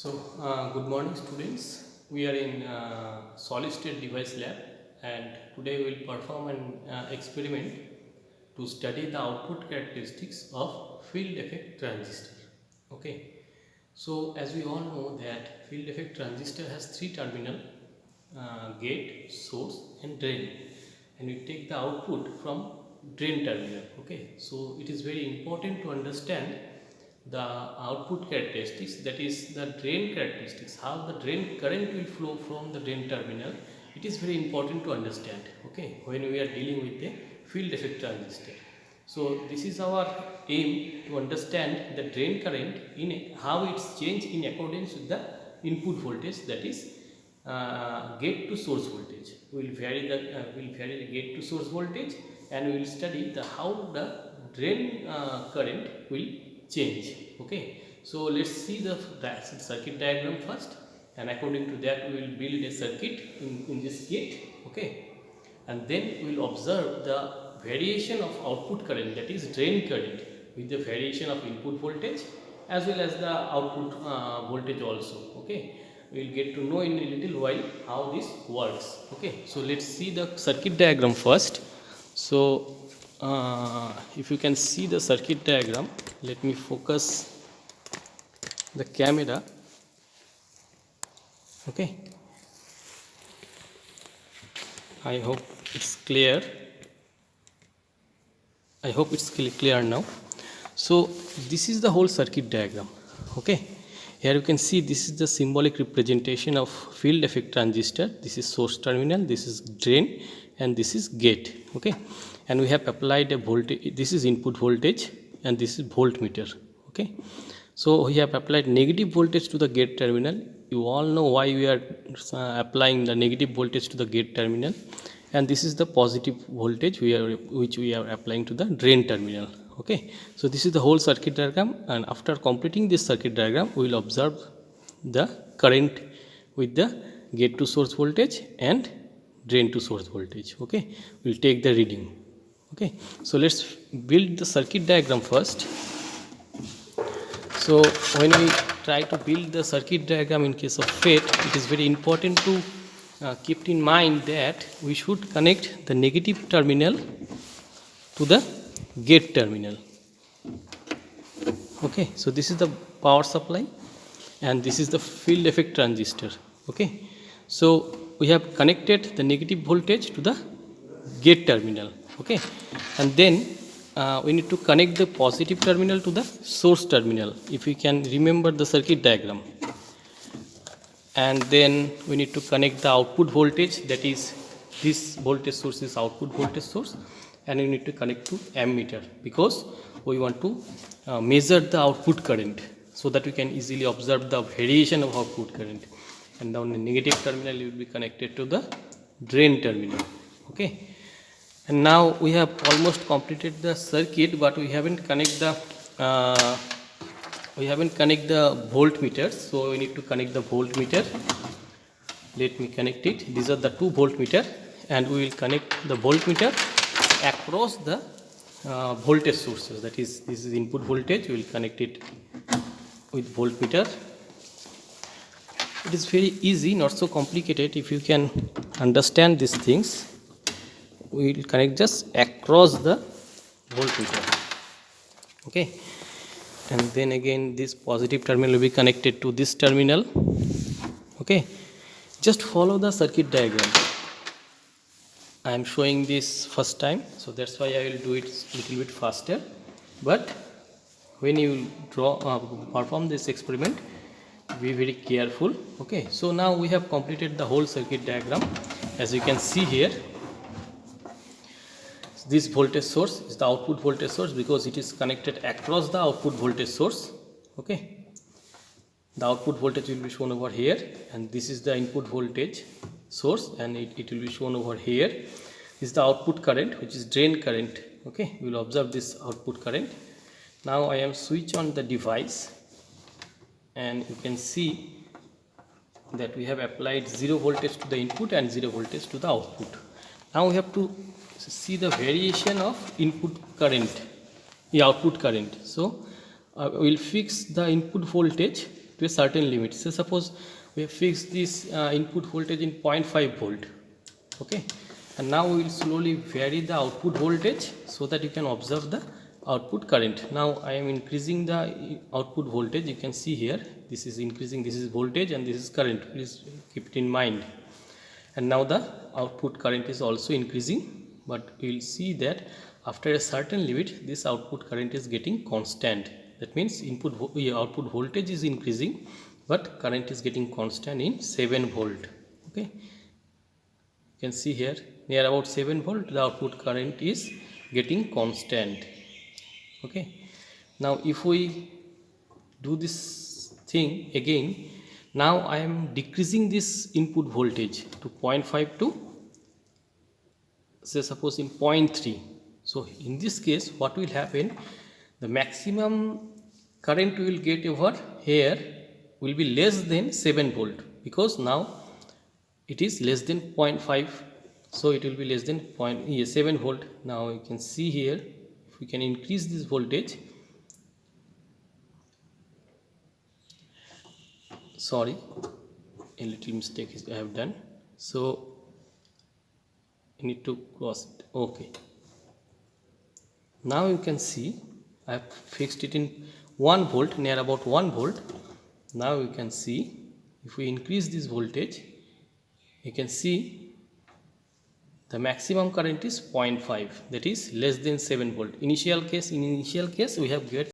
Good morning, students. We are in solid state device lab, and today we will perform an experiment to study the output characteristics of field effect transistor. Okay, so as we all know that field effect transistor has three terminal: gate, source, and drain, and we take the output from drain terminal. Okay, so it is very important to understand the output characteristics, that is the drain characteristics, how the drain current will flow from the drain terminal. It is very important to understand, okay, when we are dealing with the field effect transistor. So this is our aim, to understand the drain current in how it's changed in accordance with the input voltage, that is gate to source voltage. We will vary the gate to source voltage, and we will study the how the drain current will change. Okay, so let's see the circuit diagram first, and according to that we will build a circuit in this gate. Okay, and then we will observe the variation of output current, that is drain current, with the variation of input voltage as well as the output voltage also. Okay, we will get to know in a little while how this works. Okay, so let's see the circuit diagram first. So if you can see the circuit diagram, let me focus the camera. Okay, I hope it's clear. I hope it's clear now. So this is the whole circuit diagram. Okay, here you can see this is the symbolic representation of field effect transistor. This is source terminal, this is drain, and this is gate. Okay, and we have applied a voltage. This is input voltage, and this is voltmeter. Okay, so we have applied negative voltage to the gate terminal. You all know why we are applying the negative voltage to the gate terminal, and this is the positive voltage which we are applying to the drain terminal. Okay, so this is the whole circuit diagram, and after completing this circuit diagram we will observe the current with the gate to source voltage and drain to source voltage. Okay, we will take the reading. Okay, so let's build the circuit diagram first. So when we try to build the circuit diagram in case of FET, it is very important to keep in mind that we should connect the negative terminal to the gate terminal. Okay, so this is the power supply, and this is the field effect transistor. Okay, so we have connected the negative voltage to the gate terminal. Okay, and then we need to connect the positive terminal to the source terminal, if you can remember the circuit diagram. And then we need to connect the output voltage, that is this voltage source is output voltage source, and we need to connect to ammeter, because we want to measure the output current, so that we can easily observe the variation of output current. And down the negative terminal will be connected to the drain terminal. Okay, and now we have almost completed the circuit, but we haven't connect the voltmeters, so we need to connect the voltmeter. Let me connect it. These are the two voltmeter, and we will connect the voltmeter across the voltage sources, that is this is input voltage. We will connect it with voltmeter. It is very easy, not so complicated. If you can understand these things, we will connect just across the voltmeter. Okay, and then again this positive terminal will be connected to this terminal. Okay, just follow the circuit diagram. I am showing this first time, so that's why I will do it little bit faster, but when you perform this experiment, be very careful. Okay, so now we have completed the whole circuit diagram. As you can see here, this voltage source is the output voltage source, because it is connected across the output voltage source. Okay, the output voltage will be shown over here, and this is the input voltage source, and it will be shown over here. This is the output current, which is drain current. Okay, we will observe this output current. Now I am switch on the device, and you can see that we have applied 0 voltage to the input and 0 voltage to the output. Now we have to see the variation of input current, the output current. So we will fix the input voltage to a certain limit. So suppose we have fixed this input voltage in 0.5 volt. Okay, and now we will slowly vary the output voltage so that you can observe the output current. Now I am increasing the output voltage. You can see here, this is increasing, this is voltage and this is current. Please keep it in mind. And now the output current is also increasing, but we will see that after a certain limit this output current is getting constant. That means output voltage is increasing, but current is getting constant in 7 volt. Okay, you can see here near about 7 volt the output current is getting constant. Okay, now if we do this thing again, now I am decreasing this input voltage to 0.5 to, say suppose in 0.3. So in this case what will happen, the maximum current we will get over here will be less than 7 volt, because now it is less than 0.5, so it will be less than 7 volt. Now you can see here, if we can increase this voltage, sorry, a little mistake I have done, so I need to cross it. Okay, now you can see I have fixed it in 1 volt, near about 1 volt. Now you can see if we increase this voltage, you can see the maximum current is 0.5, that is less than 7 volt. In initial case we have get